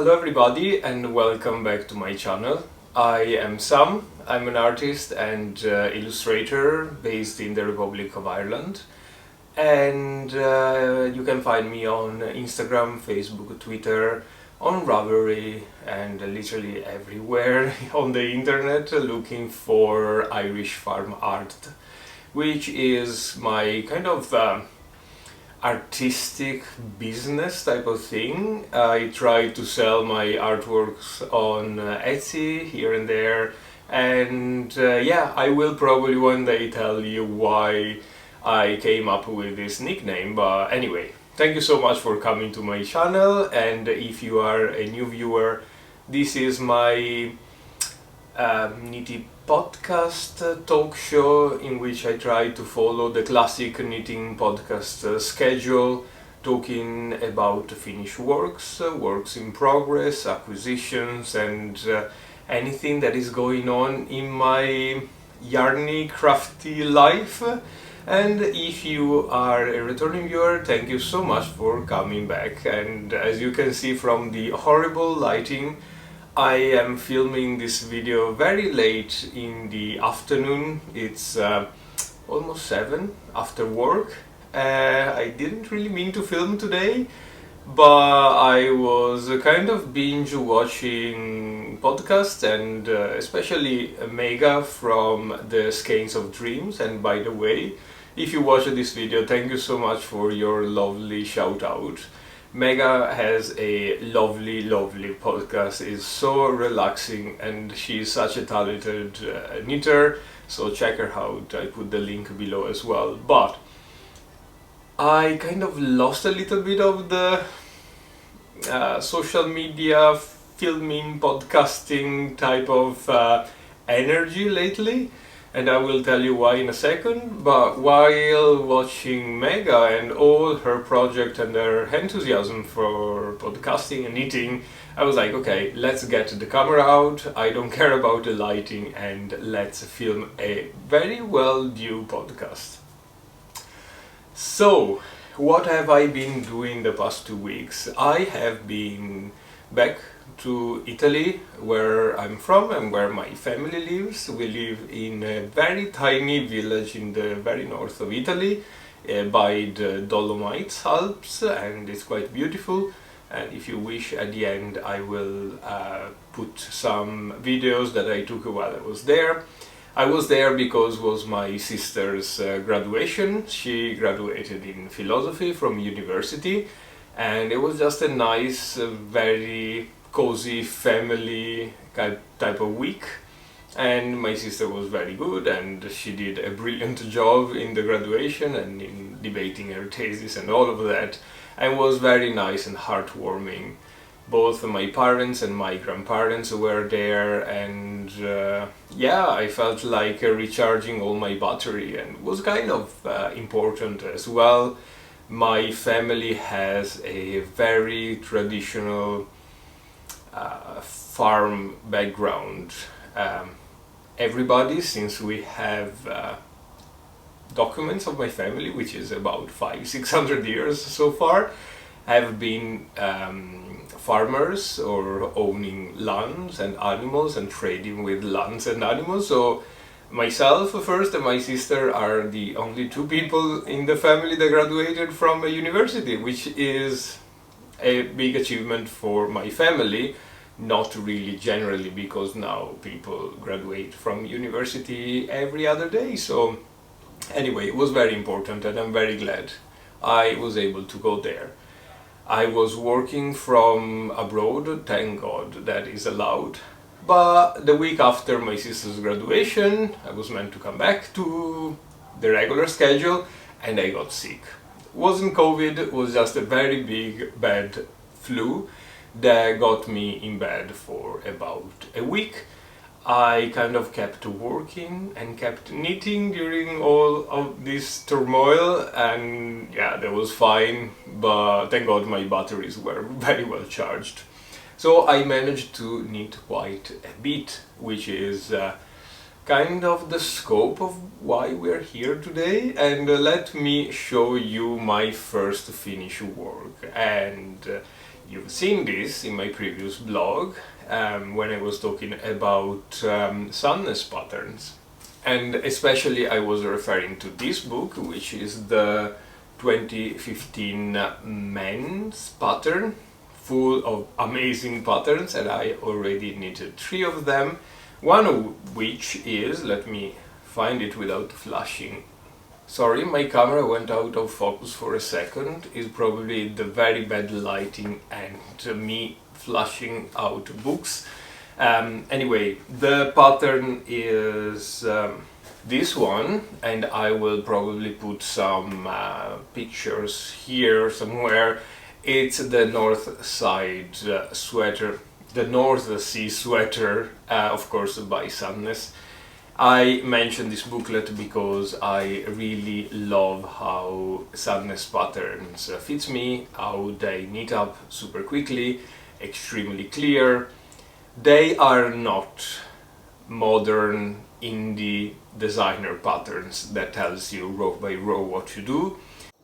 Hello everybody and welcome back to my channel. I am Sam, I'm an artist and illustrator based in the Republic of Ireland, and you can find me on Instagram, Facebook, Twitter, on Ravelry and literally everywhere on the internet looking for Irish farm art, which is my kind of artistic business type of thing. I try to sell my artworks on Etsy here and there, and yeah, I will probably one day tell you why I came up with this nickname. But anyway, thank you so much for coming to my channel, and if you are a new viewer, this is my knitting podcast talk show in which I try to follow the classic knitting podcast schedule, talking about finished works, works in progress, acquisitions, and anything that is going on in my yarny, crafty life. And if you are a returning viewer, thank you so much for coming back. And as you can see from the horrible lighting, I am filming this video very late in the afternoon. It's almost 7 after work. I didn't really mean to film today, but I was kind of binge watching podcasts, and especially Mega from the Skeins of Dreams. And by the way, if you watch this video, thank you so much for your lovely shout out. Mega has a lovely podcast. It's so relaxing and she's such a talented knitter, so check her out. I put the link below as well. But I kind of lost a little bit of the social media, filming, podcasting type of energy lately, and I will tell you why in a second. But while watching Mega and all her project and her enthusiasm for podcasting and knitting, I was like, okay, let's get the camera out, I don't care about the lighting, and let's film a very well due podcast. So, what have I been doing the past 2 weeks? I have been back to Italy, where I'm from and where my family lives. We live in a very tiny village in the very north of Italy, by the Dolomites Alps, and it's quite beautiful. And if you wish, at the end I will put some videos that I took while I was there. I was there because it was my sister's graduation. She graduated in philosophy from university, and it was just a nice, very cozy family type of week. And my sister was very good, and she did a brilliant job in the graduation and in debating her thesis and all of that, and was very nice and heartwarming. Both my parents and my grandparents were there, and yeah, I felt like recharging all my battery, and was kind of important as well. My family has a very traditional farm background. Everybody, since we have documents of my family, which is about 500-600 years so far, have been farmers or owning lands and animals and trading with lands and animals. So myself first and my sister are the only 2 people in the family that graduated from a university, which is a big achievement for my family. Not really generally, because now people graduate from university every other day. So anyway, it was very important, and I'm very glad I was able to go there. I was working from abroad, thank God that is allowed. But the week after my sister's graduation, I was meant to come back to the regular schedule, and I got sick. It wasn't COVID, it was just a very big bad flu that got me in bed for about a week. I kind of kept working and kept knitting during all of this turmoil, and yeah, that was fine, but thank God my batteries were very well charged. So I managed to knit quite a bit, which is kind of the scope of why we're here today. And let me show you my first finished work, and You've seen this in my previous blog when I was talking about sandness patterns. And especially I was referring to this book, which is the 2015 men's pattern, full of amazing patterns, and I already knitted 3 of them, one of which is, let me find it without flashing. Sorry, my camera went out of focus for a second. It's probably the very bad lighting and me flashing out books. Anyway, the pattern is this one, and I will probably put some pictures here somewhere. It's the North Side sweater, the North Sea sweater, of course by Sandness. I mentioned this booklet because I really love how Sandness patterns fits me, how they knit up super quickly, extremely clear. They are not modern indie designer patterns that tells you row by row what to do.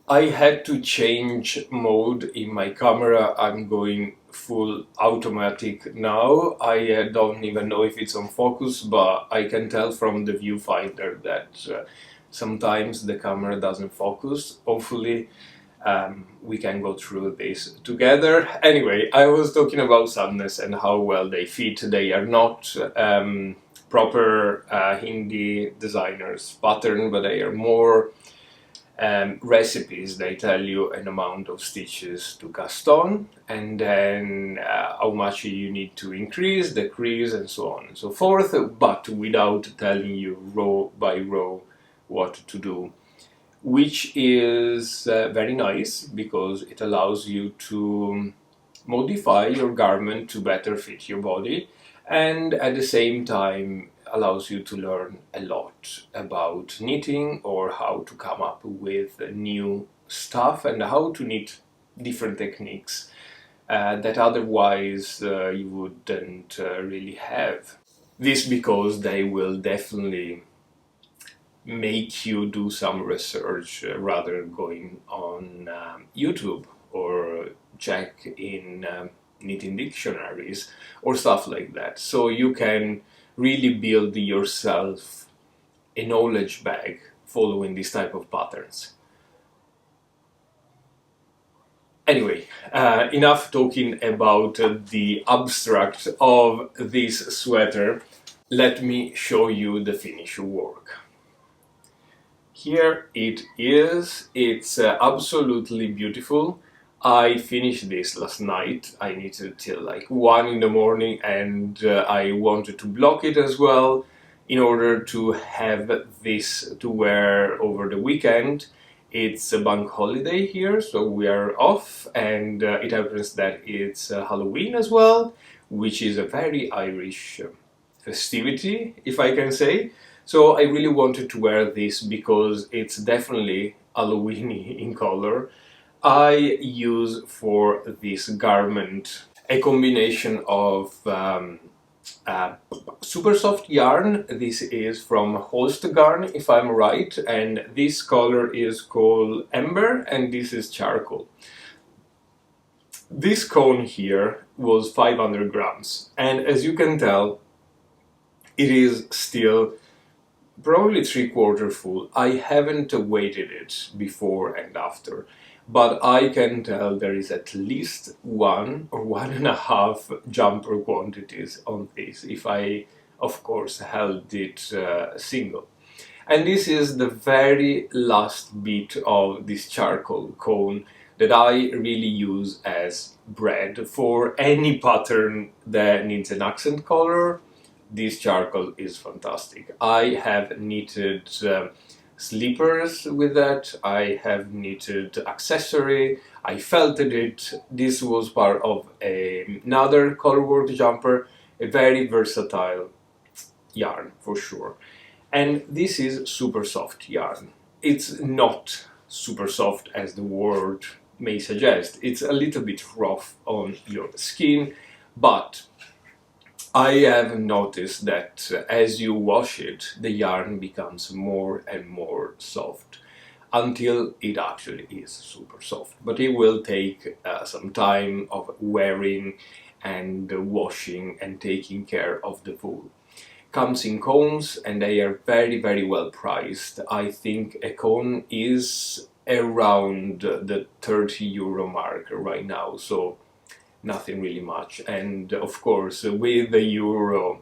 I had to change mode in my camera. I'm going full automatic now. I don't even know if it's on focus, but I can tell from the viewfinder that sometimes the camera doesn't focus. Hopefully we can go through this together. Anyway, I was talking about Sandness and how well they fit. They are not proper indie designers pattern, but they are more recipes. They tell you an amount of stitches to cast on, and then how much you need to increase, decrease, and so on and so forth, but without telling you row by row what to do, which is very nice because it allows you to modify your garment to better fit your body, and at the same time allows you to learn a lot about knitting, or how to come up with new stuff and how to knit different techniques that otherwise you wouldn't really have. This because they will definitely make you do some research rather than going on YouTube or check in knitting dictionaries or stuff like that. So you can really build yourself a knowledge bag following this type of patterns. Anyway, enough talking about the abstract of this sweater. Let me show you the finished work. Here it is. It's absolutely beautiful. I finished this last night. I knitted till like 1 in the morning, and I wanted to block it as well in order to have this to wear over the weekend. It's a bank holiday here, so we are off, and it happens that it's Halloween as well, which is a very Irish festivity, if I can say. So I really wanted to wear this because it's definitely Halloweeny in color. I use for this garment a combination of super soft yarn. This is from Holst Garn, if I'm right, and this color is called Ember, and this is charcoal. This cone here was 500 grams, and as you can tell, it is still probably 3/4 full. I haven't weighted it before and after, but I can tell there is at least 1 or 1.5 jumper quantities on this, if I, of course, held it single. And this is the very last bit of this charcoal cone that I really use as bread for any pattern that needs an accent color. This charcoal is fantastic. I have knitted slippers with that, I have knitted accessory, I felted it. This was part of another colorwork jumper, a very versatile yarn for sure. And this is super soft yarn. It's not super soft as the word may suggest. It's a little bit rough on your skin, but I have noticed that as you wash it, the yarn becomes more and more soft. until it actually is super soft. But it will take some time of wearing and washing and taking care of the wool. Comes in cones and they are very well priced. I think a cone is around the 30 euro mark right now, so nothing really much. And of course, with the euro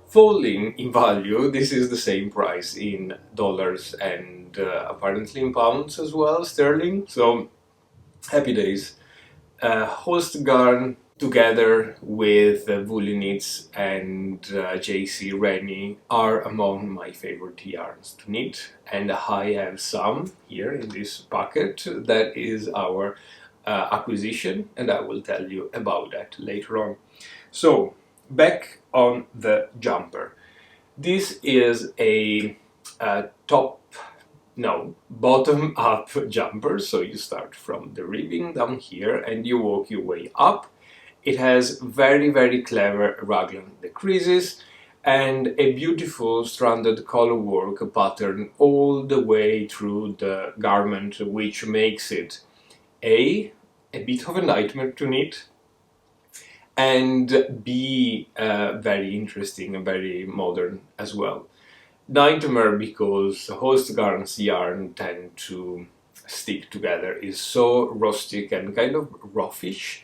falling in value, this is the same price in dollars and apparently in pounds as well, sterling. So happy days. Holst Garn, together with Woolly Knits and JC Rennie, are among my favorite yarns to knit, and I have some here in this packet. That is our acquisition, and I will tell you about that later on. So, back on the jumper. This is a bottom up jumper, so you start from the ribbing down here and you walk your way up. It has very clever raglan decreases and a beautiful stranded color work pattern all the way through the garment, which makes it a bit of a nightmare to knit, and B, very interesting and very modern as well. Nightmare because Holst Garn's yarn tend to stick together, is so rustic and kind of roughish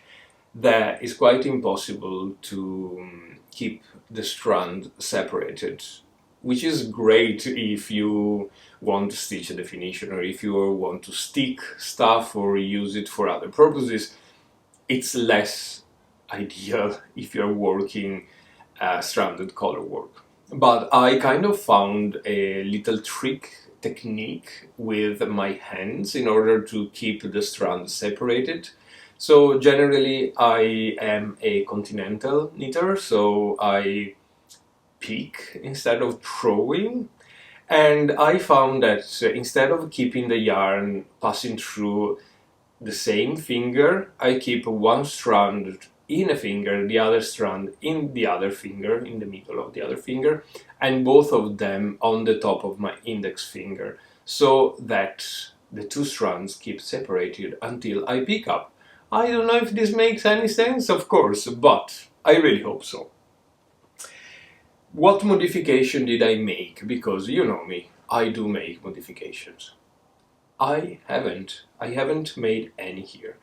that it's quite impossible to keep the strand separated, which is great if you want to stitch a definition or if you want to stick stuff or use it for other purposes. It's less ideal if you're working stranded color work. But I kind of found a little technique with my hands in order to keep the strands separated. So generally I am a continental knitter, so I pick instead of throwing. And I found that instead of keeping the yarn passing through the same finger, I keep one strand in a finger, the other strand in the other finger, in the middle of the other finger, and both of them on the top of my index finger, so that the two strands keep separated until I pick up. I don't know if this makes any sense, of course, but I really hope so. What modification did I make? Because you know me, I do make modifications. I haven't made any here.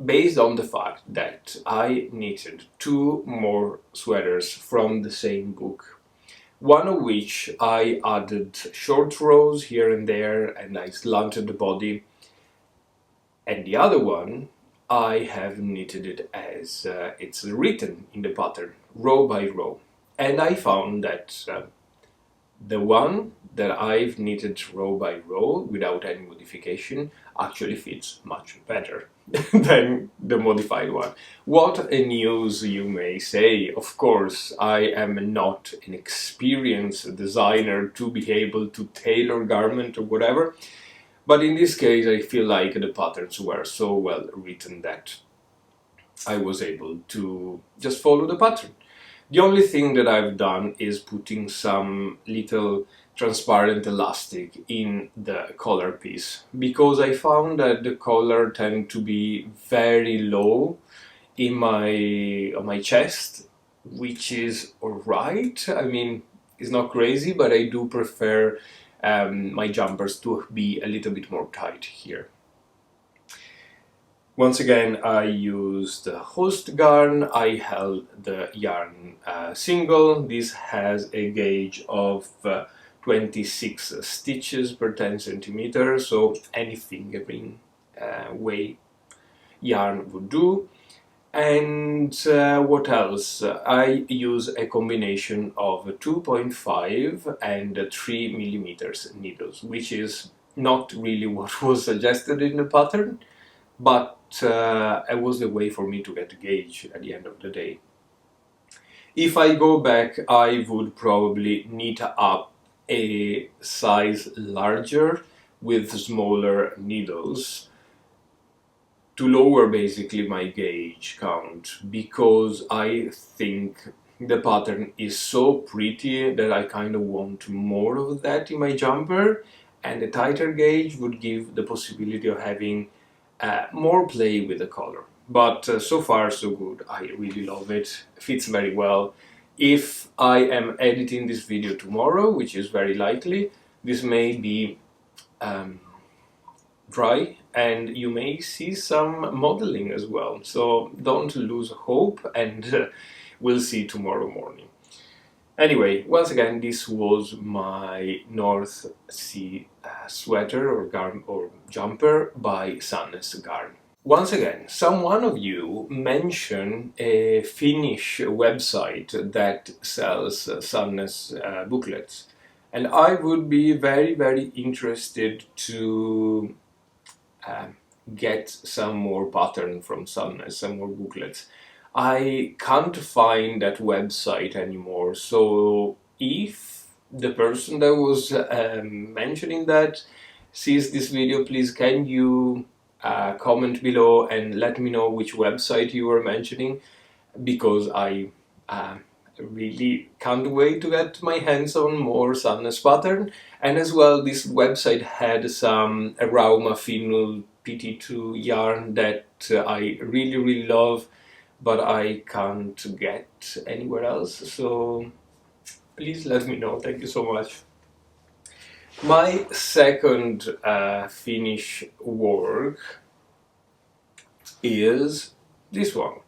Based on the fact that I knitted two more sweaters from the same book, one of which I added short rows here and there and I slanted the body, and the other one I have knitted it as it's written in the pattern, row by row. And I found that the one that I've knitted row by row without any modification actually fits much better than the modified one. What a news, you may say. Of course, I am not an experienced designer to be able to tailor garment or whatever, but in this case I feel like the patterns were so well written that I was able to just follow the pattern. The only thing that I've done is putting some little transparent elastic in the collar piece, because I found that the collar tend to be very low in on my chest, which is alright. I mean, it's not crazy, but I do prefer my jumpers to be a little bit more tight here. Once again, I used Holst Garn. I held the yarn single. This has a gauge of 26 stitches per 10 centimeters, so any fingering way yarn would do. And what else? I use a combination of 2.5 and 3 millimeters needles, which is not really what was suggested in the pattern, but it was the way for me to get a gauge at the end of the day. If I go back, I would probably knit up a size larger with smaller needles to lower basically my gauge count, because I think the pattern is so pretty that I kind of want more of that in my jumper, and a tighter gauge would give the possibility of having more play with the color. But so far so good. I really love it. Fits very well. If I am editing this video tomorrow, which is very likely, this may be dry and you may see some modeling as well. So don't lose hope, and we'll see tomorrow morning. Anyway, once again, this was my North Sea sweater or garn or jumper by Holst Garn. Once again, someone of you mentioned a Finnish website that sells Holst booklets, and I would be very interested to get some more pattern from Holst, some more booklets. I can't find that website anymore, so if the person that was mentioning that sees this video, please can you comment below and let me know which website you were mentioning, because I really can't wait to get my hands on more Holst pattern. And as well, this website had some Rauma Finul PT2 yarn that I really love, but I can't get anywhere else, so please let me know. Thank you so much. My second Finnish work is this one.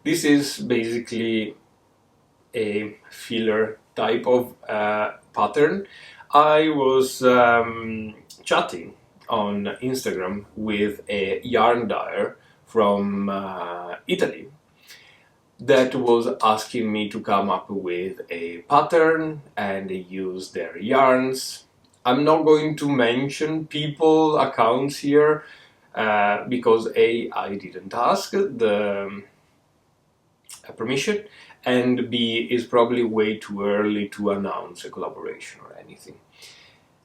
This is basically a filler type of pattern. I was chatting on Instagram with a yarn dyer from Italy that was asking me to come up with a pattern and use their yarns. I'm not going to mention people accounts here because A, I didn't ask the permission, and B, is probably way too early to announce a collaboration or anything.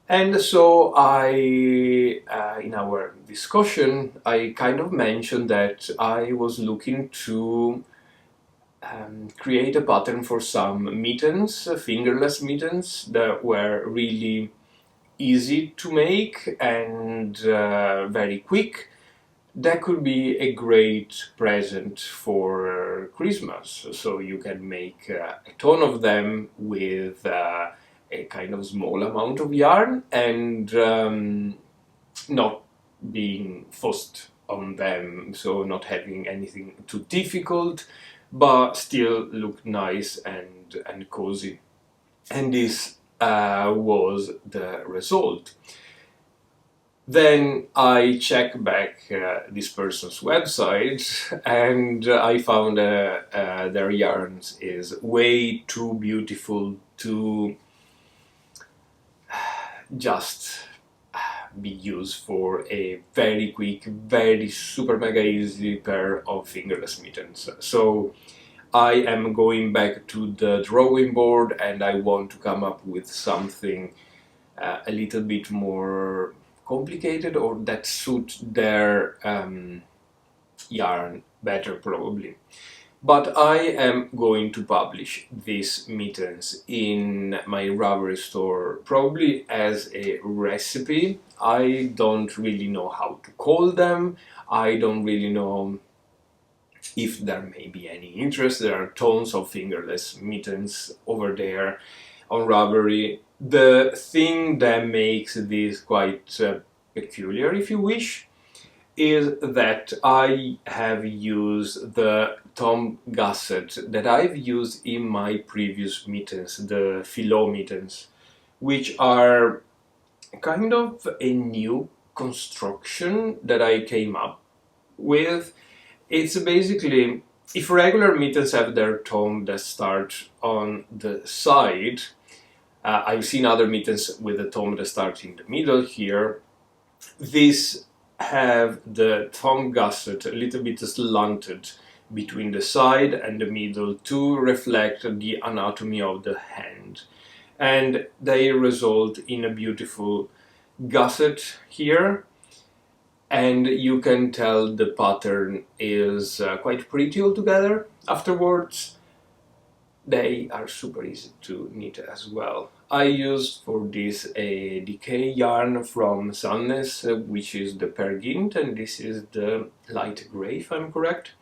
And so in our discussion, I kind of mentioned that I was looking to create a pattern for some mittens, fingerless mittens, that were really easy to make and very quick. That could be a great present for Christmas, so you can make a ton of them with a kind of small amount of yarn and not being fussed on them, so not having anything too difficult, but still look nice and cozy. And this was the result. Then I checked back this person's website, and I found their yarns is way too beautiful to just be used for a very quick, very super mega easy pair of fingerless mittens. So I am going back to the drawing board and I want to come up with something a little bit more complicated, or that suit their yarn better probably. But I am going to publish these mittens in my Ravelry store, probably as a recipe. I don't really know how to call them. I don't really know if there may be any interest. There are tons of fingerless mittens over there on Ravelry. The thing that makes this quite peculiar, if you wish, is that I have used the Tom gusset that I've used in my previous mittens, the Philo mittens, which are kind of a new construction that I came up with. It's basically, if regular mittens have their Tom that start on the side, I've seen other mittens with the Tom that start in the middle here. These have the Tom gusset a little bit slanted between the side and the middle to reflect the anatomy of the hand, and they result in a beautiful gusset here, and you can tell the pattern is quite pretty altogether afterwards. they are super easy to knit as well. I used for this a decay yarn from Fingerless, which is the Pergint, and this is the light grey, if I'm correct.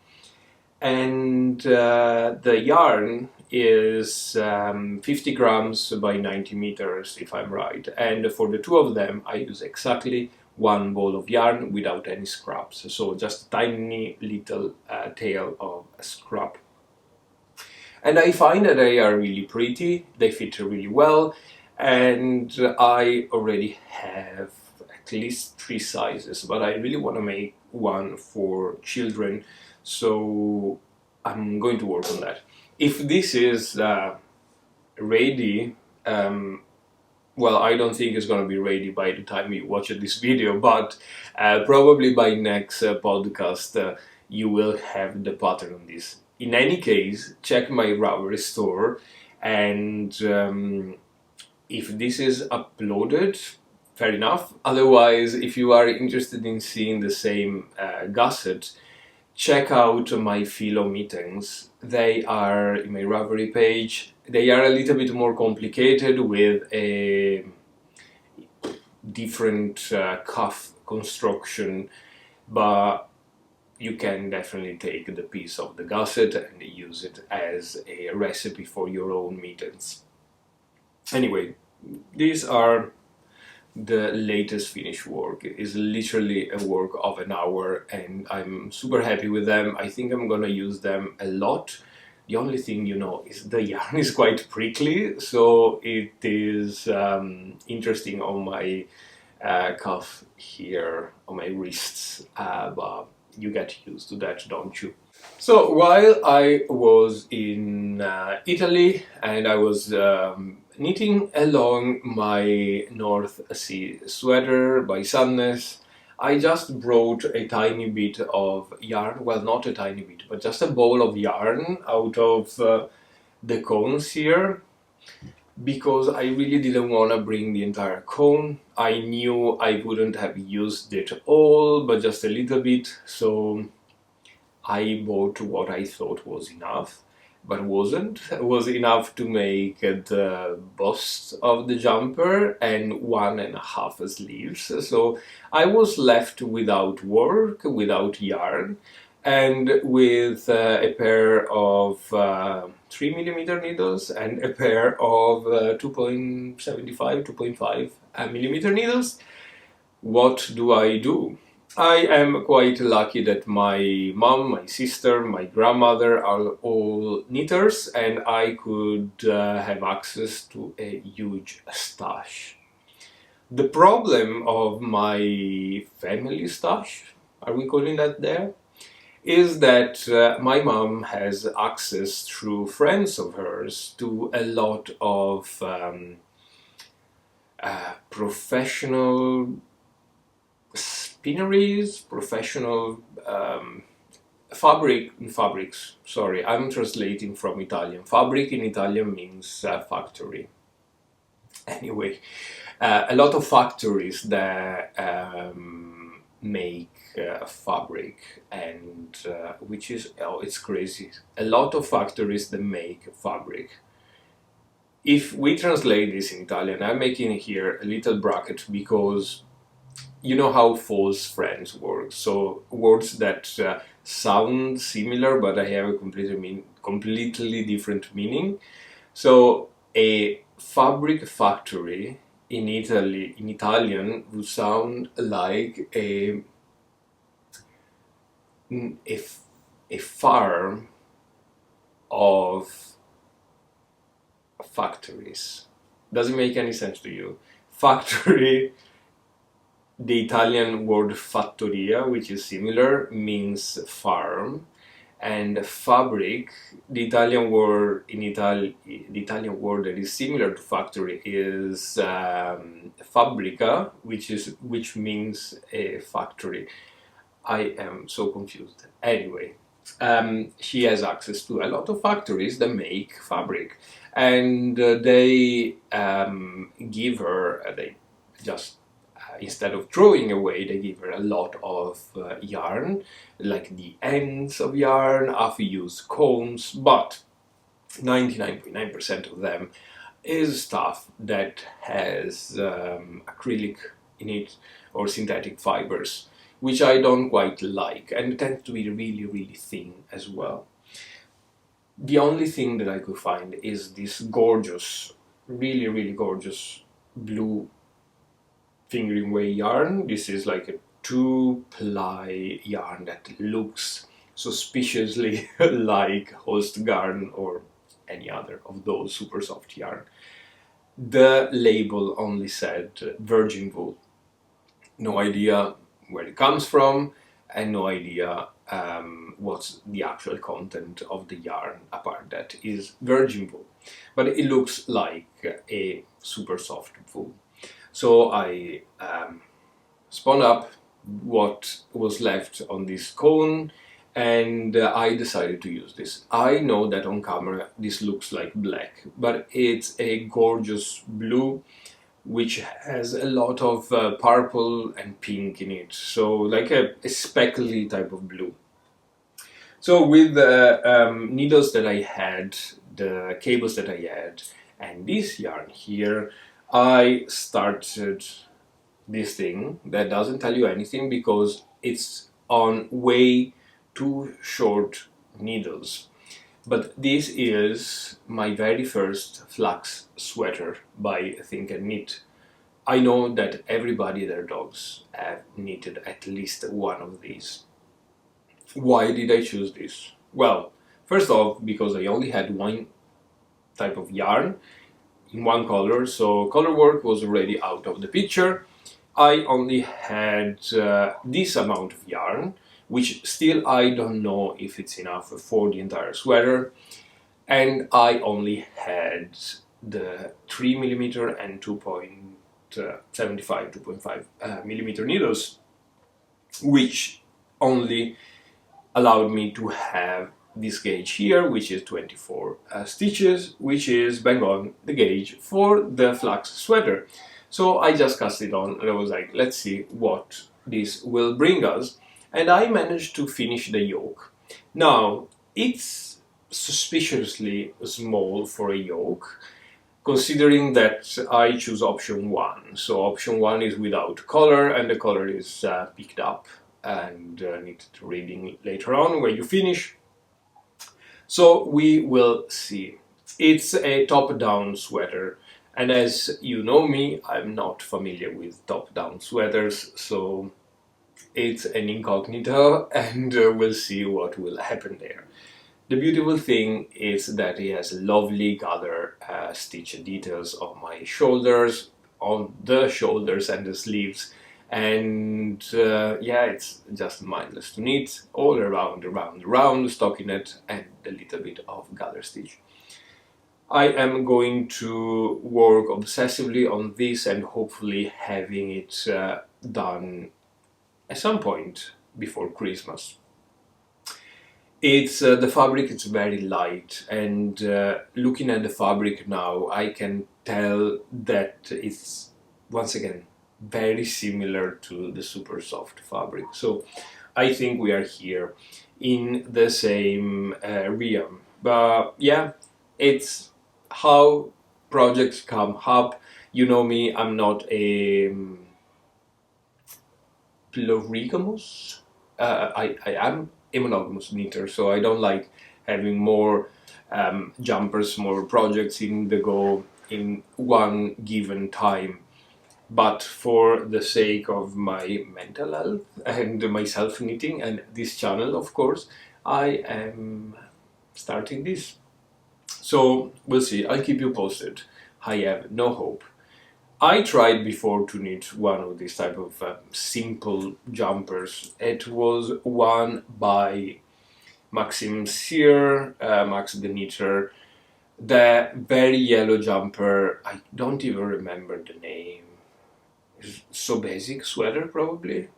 And the yarn is 50 grams by 90 meters, if I'm right. And for the two of them, I use exactly one ball of yarn without any scraps. So just a tiny little tail of scrap. And I find that they are really pretty, they fit really well, and I already have at least 3 sizes, but I really want to make one for children, so I'm going to work on that. If this is ready, well, I don't think it's going to be ready by the time you watch this video, but probably by next podcast you will have the pattern on this. In any case, check my Ravelry store, and if this is uploaded, fair enough. Otherwise, if you are interested in seeing the same gusset, check out my Philo mittens. They are in my Ravelry page. They are a little bit more complicated with a different cuff construction, but you can definitely take the piece of the gusset and use it as a recipe for your own mittens. Anyway, these are the latest finished work. It is literally a work of an hour, and I'm super happy with them. I think I'm gonna use them a lot. The only thing, you know, is the yarn is quite prickly, so it is interesting on my cuff here, on my wrists, but you get used to that, don't you? So while I was in Italy and I was knitting along my North Sea sweater by Fingerless, I just brought a tiny bit of yarn, well, not a tiny bit, but just a ball of yarn out of the cones here, because I really didn't want to bring the entire cone. I knew I wouldn't have used it all, but just a little bit, so I bought what I thought was enough, but wasn't. It was enough to make the bust of the jumper and 1.5 sleeves. So I was left without work, without yarn, and with a pair of 3mm needles and a pair of 2.75, 2.5mm needles. What do I do? I am quite lucky that my mom, my sister, my grandmother are all knitters, and I could have access to a huge stash. The problem of my family stash, are we calling that there, is that my mom has access through friends of hers to a lot of professional spinneries, professional fabrics. Sorry, I'm translating from Italian. Fabric in Italian means factory. Anyway, a lot of factories that make fabric, and which is, oh, it's crazy. A lot of factories that make fabric. If we translate this in Italian, I'm making here a little bracket because you know how false friends work. So words that sound similar but they have a completely different meaning. So a fabric factory in Italy, in Italian, would sound like a farm of factories. Doesn't make any sense to you. Factory, the Italian word fattoria, which is similar, means farm, and fabric, the Italian word the Italian word that is similar to factory is fabbrica, which means a factory. I am so confused. Anyway, she has access to a lot of factories that make fabric, and they give her, they just instead of throwing away, they give her a lot of yarn, like the ends of yarn, half-used combs, but 99.9% of them is stuff that has acrylic in it or synthetic fibers, which I don't quite like, and it tends to be really, really thin as well. The only thing that I could find is this gorgeous, really, really gorgeous blue fingering way yarn. This is like a 2-ply yarn that looks suspiciously like Holst Garn or any other of those super soft yarn. The label only said virgin wool. No idea where it comes from, and no idea what's the actual content of the yarn, apart that is virgin wool. But it looks like a super soft wool. So I spun up what was left on this cone, and I decided to use this. I know that on camera this looks like black, but it's a gorgeous blue which has a lot of purple and pink in it, so like a speckly type of blue. So with the needles that I had, the cables that I had, and this yarn here, I started this thing that doesn't tell you anything because it's on way too short needles. But this is my very first flax sweater by Think and Knit. I know that everybody, their dogs, have knitted at least one of these. Why did I choose this? Well, first off, because I only had one type of yarn in one color, so color work was already out of the picture. I only had this amount of yarn, which still I don't know if it's enough for the entire sweater, and I only had the 3mm and 2.5 needles, which only allowed me to have this gauge here, which is 24 stitches, which is bang on the gauge for the flax sweater. So I just cast it on and I was like, let's see what this will bring us. And I managed to finish the yoke. Now, it's suspiciously small for a yoke, considering that I choose option 1. So option 1 is without collar, and the collar is picked up and needed reading later on when you finish. So we will see. It's a top-down sweater, and as you know me, I'm not familiar with top-down sweaters, so it's an incognito, and we'll see what will happen there. The beautiful thing is that it has lovely gather stitch details on my shoulders, on the shoulders and the sleeves, and yeah, it's just mindless to knit all around, stockinette and a little bit of gather stitch. I am going to work obsessively on this and hopefully having it done at some point before Christmas. It's the fabric is very light, and looking at the fabric now, I can tell that it's once again very similar to the super soft fabric. So I think we are here in the same realm. But yeah, it's how projects come up. You know me, I'm not a polygamous. I am a monogamous knitter, so I don't like having more jumpers, more projects in the go in one given time. But for the sake of my mental health and my self-knitting and this channel, of course, I am starting this. So we'll see, I'll keep you posted. I have no hope. I tried before to knit one of these type of simple jumpers. It was one by Maxim Sear, Max the Knitter. The very yellow jumper, I don't even remember the name. It's So Basic sweater, probably.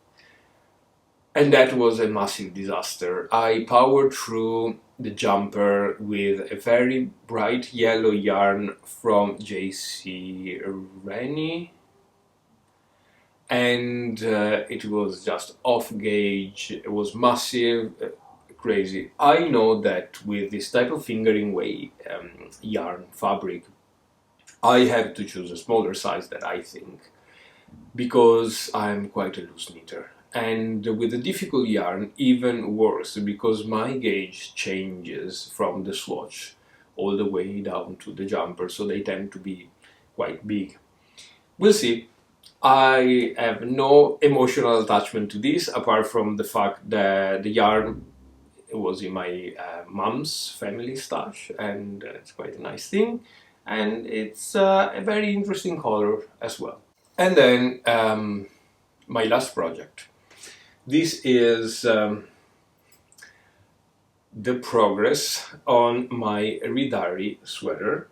And that was a massive disaster. I powered through the jumper with a very bright yellow yarn from JC Rennie, and it was just off gauge. It was massive, crazy. I know that with this type of fingering way yarn fabric, I have to choose a smaller size that I think, because I'm quite a loose knitter. And with the difficult yarn, even worse, because my gauge changes from the swatch all the way down to the jumper, so they tend to be quite big. We'll see. I have no emotional attachment to this, apart from the fact that the yarn was in my mom's family stash, and it's quite a nice thing, and it's a very interesting color as well. And then my last project. This is the progress on my Ridari sweater,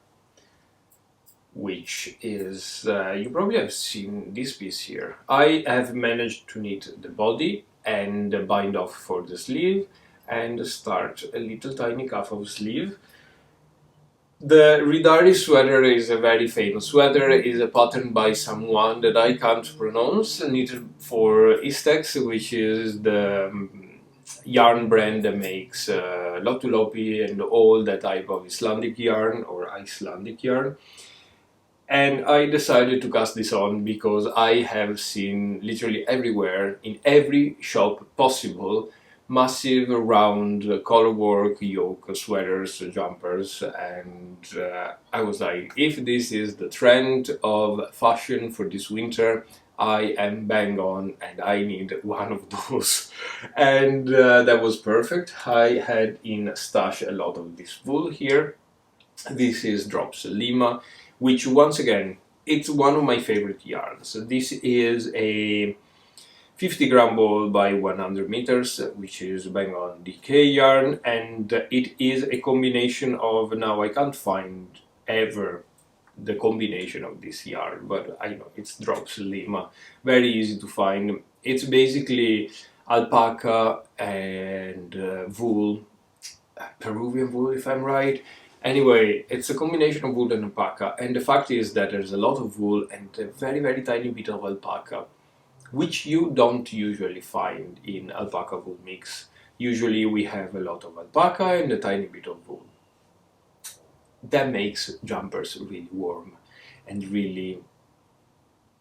which is, you probably have seen this piece here. I have managed to knit the body and bind off for the sleeve and start a little tiny cuff of sleeve. The Ridari sweater is a very famous sweater. It is a pattern by someone that I can't pronounce, knitted for Istex, which is the yarn brand that makes Lotulopi and all that type of Icelandic yarn or Icelandic yarn. And I decided to cast this on because I have seen literally everywhere, in every shop possible, massive round colorwork, yoke, sweaters, jumpers, and I was like, if this is the trend of fashion for this winter, I am bang on and I need one of those. And that was perfect. I had in stash a lot of this wool here. This is Drops Lima, which once again, it's one of my favorite yarns. This is a 50-gram ball by 100 meters, which is bang on DK yarn, and it is a combination of, now I can't find ever the combination of this yarn, but I know it's Drops Lima, very easy to find. It's basically alpaca and wool, Peruvian wool if I'm right. Anyway, it's a combination of wool and alpaca, and the fact is that there's a lot of wool and a very, very tiny bit of alpaca, which you don't usually find in alpaca wool mix. Usually we have a lot of alpaca and a tiny bit of wool. That makes jumpers really warm and really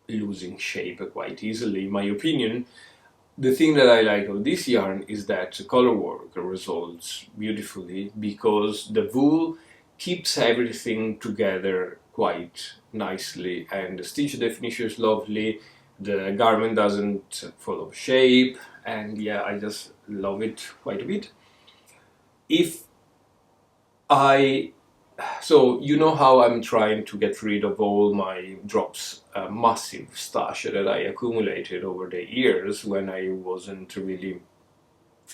losing shape quite easily, in my opinion. The thing that I like of this yarn is that the color work resolves beautifully because the wool keeps everything together quite nicely, and the stitch definition is lovely, the garment doesn't fall off shape, and yeah, I just love it quite a bit. So you know how I'm trying to get rid of all my drops, massive stash that I accumulated over the years when I wasn't really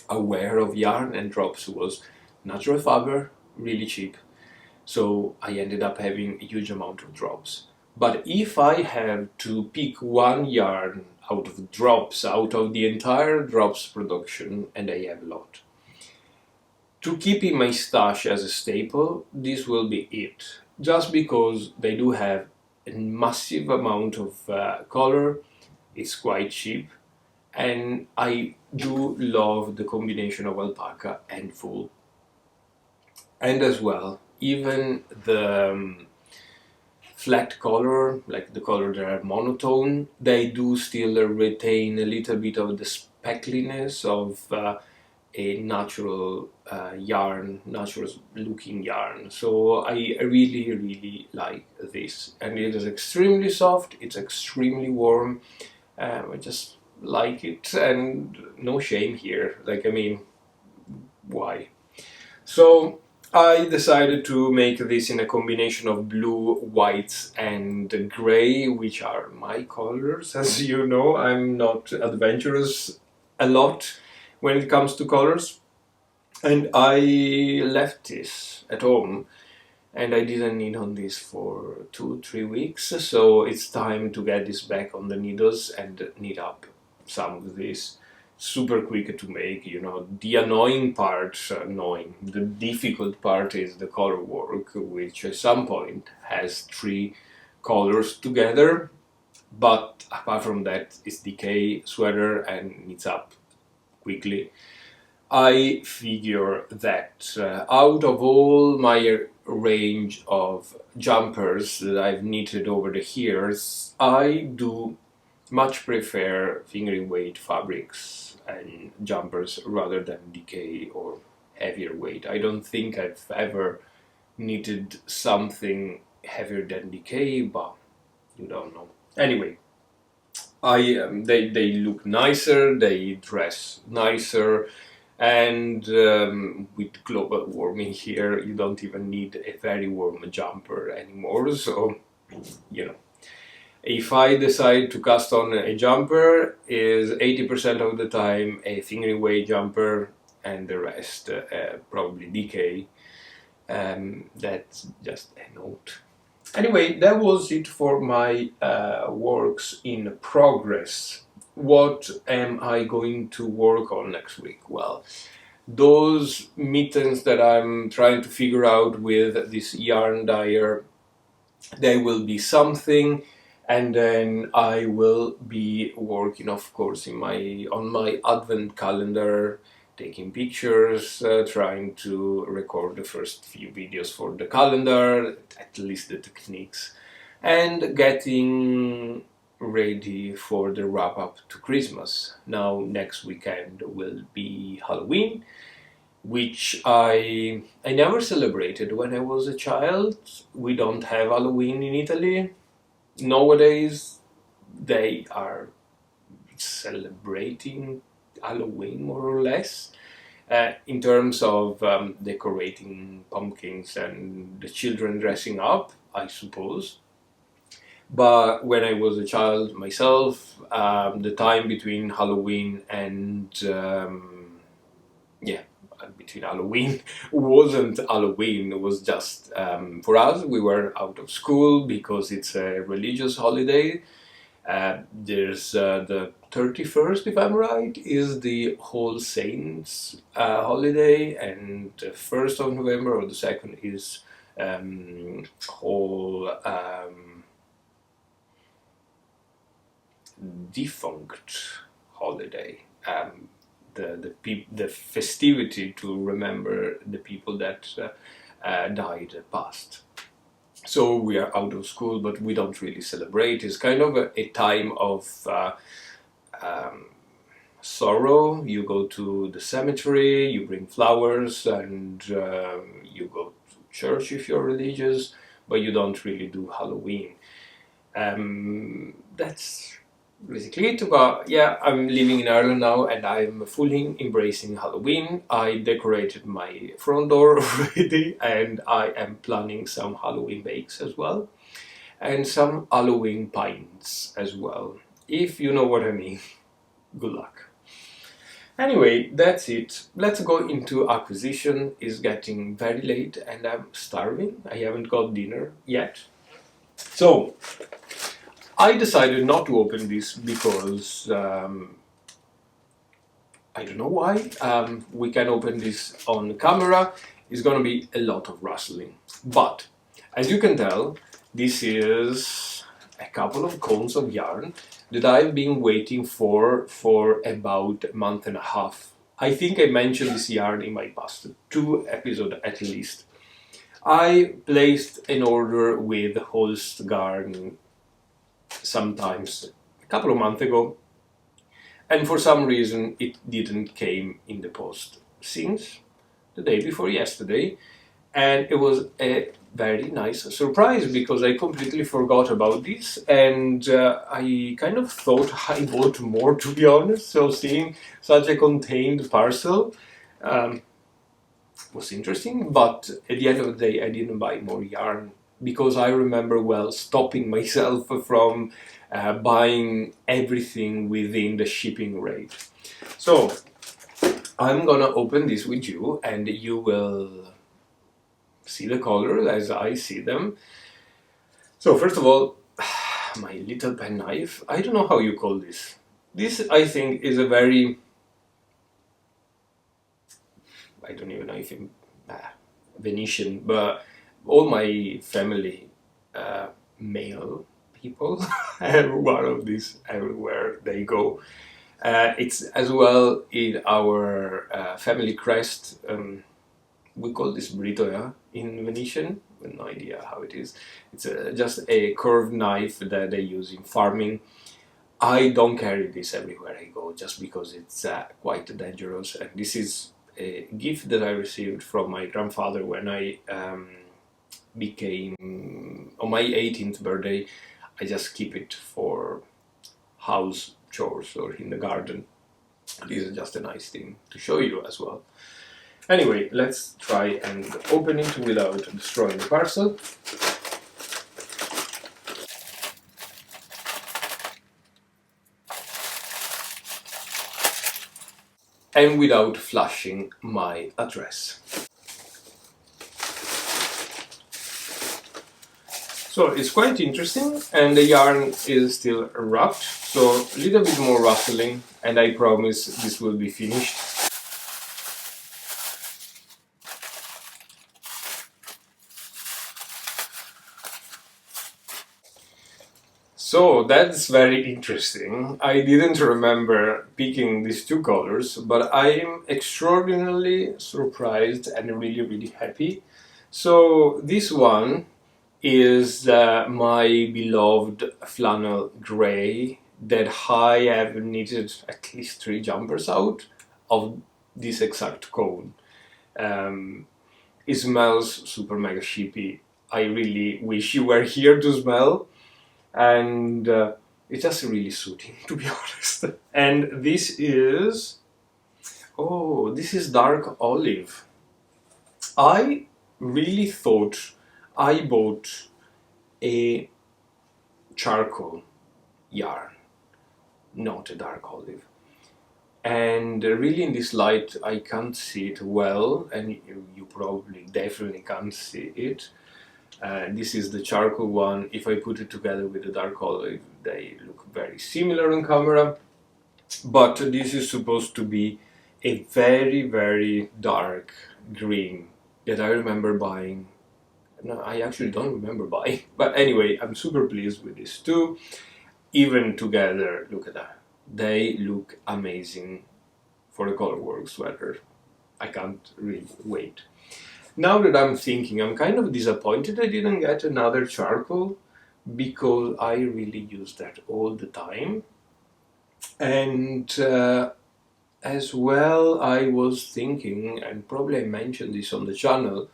aware of yarn, and drops was natural fiber, really cheap. So I ended up having a huge amount of drops. But if I have to pick one yarn out of drops, out of the entire drops production, and I have a lot, to keep in my stash as a staple, this will be it. Just because they do have a massive amount of color, it's quite cheap, and I do love the combination of alpaca and wool. And as well, even the flat color, like the color that are monotone, they do still retain a little bit of the speckliness of a natural yarn, natural looking yarn. So I really, really like this. And it is extremely soft, it's extremely warm. I just like it, and no shame here. Like, I mean, why? So I decided to make this in a combination of blue, whites and grey, which are my colors. As you know, I'm not adventurous a lot when it comes to colors. And I left this at home, and I didn't knit on this for 2-3 weeks. So it's time to get this back on the needles and knit up some of this. Super quick to make, you know. The annoying part, the difficult part is the color work, which at some point has 3 colors together, but apart from that, it's DK sweater and knits up quickly. I figure that out of all my range of jumpers that I've knitted over the years, I do much prefer fingering weight fabrics and jumpers rather than DK or heavier weight. I don't think I've ever knitted something heavier than DK, but you don't know. Anyway, they look nicer, they dress nicer, and with global warming here, you don't even need a very warm jumper anymore. So, you know, if I decide to cast on a jumper, is 80% of the time a fingering weight jumper, and the rest probably DK. That's just a note. Anyway, that was it for my works in progress. What am I going to work on next week? Well, those mittens that I'm trying to figure out with this yarn dyer, they will be something, and then I will be working, of course, on my advent calendar, taking pictures, trying to record the first few videos for the calendar, at least the techniques, and getting ready for the wrap up to Christmas. Now next weekend will be Halloween, which I never celebrated when I was a child. We don't have Halloween in Italy. Nowadays they are celebrating Halloween more or less, in terms of decorating pumpkins and the children dressing up, I suppose. But when I was a child myself, the time between Halloween and between Halloween wasn't Halloween. It was just for us. We were out of school because it's a religious holiday. There's the 31st, if I'm right, is the All Saints holiday, and the 1st of November or the 2nd is All Defunct holiday. The festivity to remember the people that died past. So we are out of school, but we don't really celebrate. It's kind of a time of sorrow. You go to the cemetery, you bring flowers, and you go to church if you're religious, but you don't really do Halloween. That's basically it. But yeah, I'm living in Ireland now and I'm fully embracing Halloween. I decorated my front door already, and I am planning some Halloween bakes as well, and some Halloween pints as well, if you know what I mean. Good luck. Anyway, that's it. Let's go into acquisition. It's getting very late and I'm starving. I haven't got dinner yet. So I decided not to open this because I don't know why. We can open this on camera. It's gonna be a lot of rustling. But as you can tell, this is a couple of cones of yarn that I've been waiting for about a month and a half. I think I mentioned this yarn in my past 2 episodes at least. I placed an order with Holst Garn sometimes a couple of months ago, and for some reason it didn't came in the post since the day before yesterday, and it was a very nice surprise because I completely forgot about this, and I kind of thought I bought more, to be honest. So seeing such a contained parcel was interesting, but at the end of the day I didn't buy more yarn because I remember well stopping myself from buying everything within the shipping rate. So I'm gonna open this with you and you will see the colors as I see them. So first of all, my little pen knife. I don't know how you call this. This I think is a very, I don't even know if it's Venetian, but all my family, male people, have one of these everywhere they go. It's as well in our family crest. We call this britoia in Venetian. No idea how it is. It's just a curved knife that they use in farming. I don't carry this everywhere I go just because it's quite dangerous. And this is a gift that I received from my grandfather when I became, on my 18th birthday. I just keep it for house chores or in the garden. This is just a nice thing to show you as well. Anyway, let's try and open it without destroying the parcel. And without flashing my address. So it's quite interesting, and the yarn is still wrapped, so a little bit more rustling, and I promise this will be finished. So that's very interesting. I didn't remember picking these two colors, but I'm extraordinarily surprised and really happy. So this one is my beloved flannel grey that I have knitted at least 3 jumpers out of this exact cone. It smells super mega sheepy. I really wish you were here to smell, and it's just really soothing, to be honest. And this is, oh, this is dark olive. I really thought I bought a charcoal yarn, not a dark olive. And really in this light I can't see it well, and you probably definitely can't see it. This is the charcoal one. If I put it together with the dark olive, they look very similar on camera. But this is supposed to be a very dark green that I remember buying. No, I actually don't remember buying. But anyway, I'm super pleased with these two. Even together, look at that. They look amazing for a colorwork sweater. I can't really wait. Now that I'm thinking, I'm kind of disappointed I didn't get another charcoal, because I really use that all the time. And as well, I was thinking, and probably I mentioned this on the channel,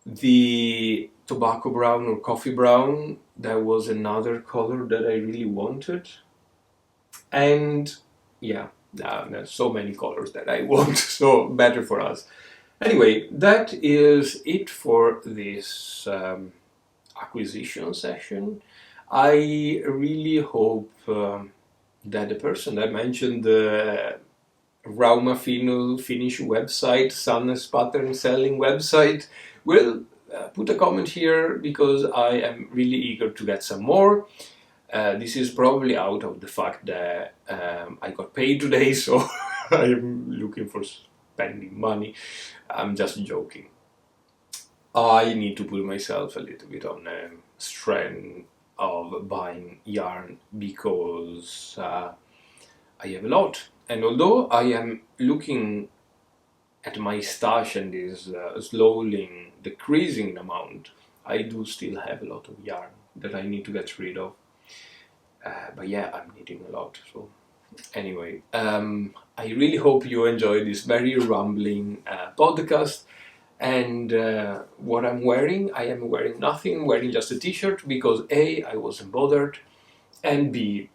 the tobacco brown or coffee brown, that was another color that I really wanted. And yeah, there's so many colors that I want, so better for us. Anyway, that is it for this acquisition session. I really hope that the person that mentioned the Rauma Finnish website, Sanne's pattern selling website, will put a comment here, because I am really eager to get some more. This is probably out of the fact that I got paid today, so I'm looking for spending money. I'm just joking. I need to put myself a little bit on a strand of buying yarn, because I have a lot. And although I am looking at my stash and is slowly decreasing in amount, I do still have a lot of yarn that I need to get rid of. But yeah, I'm needing a lot. So anyway, I really hope you enjoyed this very rambling podcast. And what I'm wearing, I am wearing nothing, I'm wearing just a t-shirt, because A, I wasn't bothered, and B,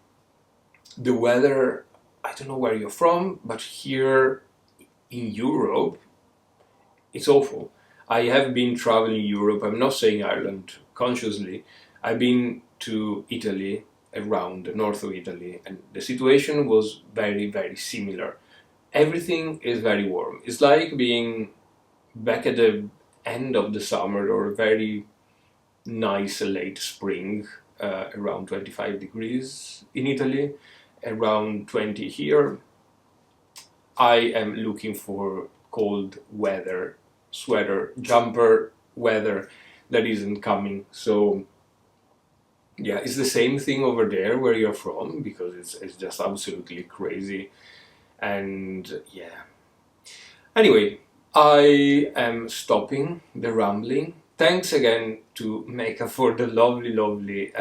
the weather, I don't know where you're from, but here in Europe, it's awful. I have been traveling Europe, I'm not saying Ireland consciously, I've been to Italy, around the north of Italy, and the situation was very similar. Everything is very warm. It's like being back at the end of the summer or a very nice late spring, around 25 degrees in Italy, around 20 here. I am looking for cold weather, sweater, jumper weather that isn't coming. So yeah, it's the same thing over there where you're from, because it's just absolutely crazy. And yeah. Anyway, I am stopping the rambling. Thanks again to Mecca for the lovely, lovely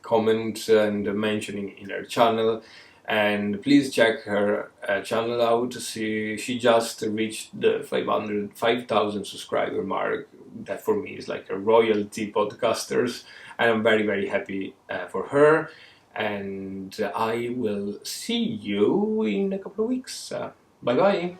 comment and mentioning in her channel. And please check her channel out. She just reached the 5,000 subscriber mark. That for me is like a royalty podcasters, and I'm very, very happy for her. And I will see you in a couple of weeks. Bye bye.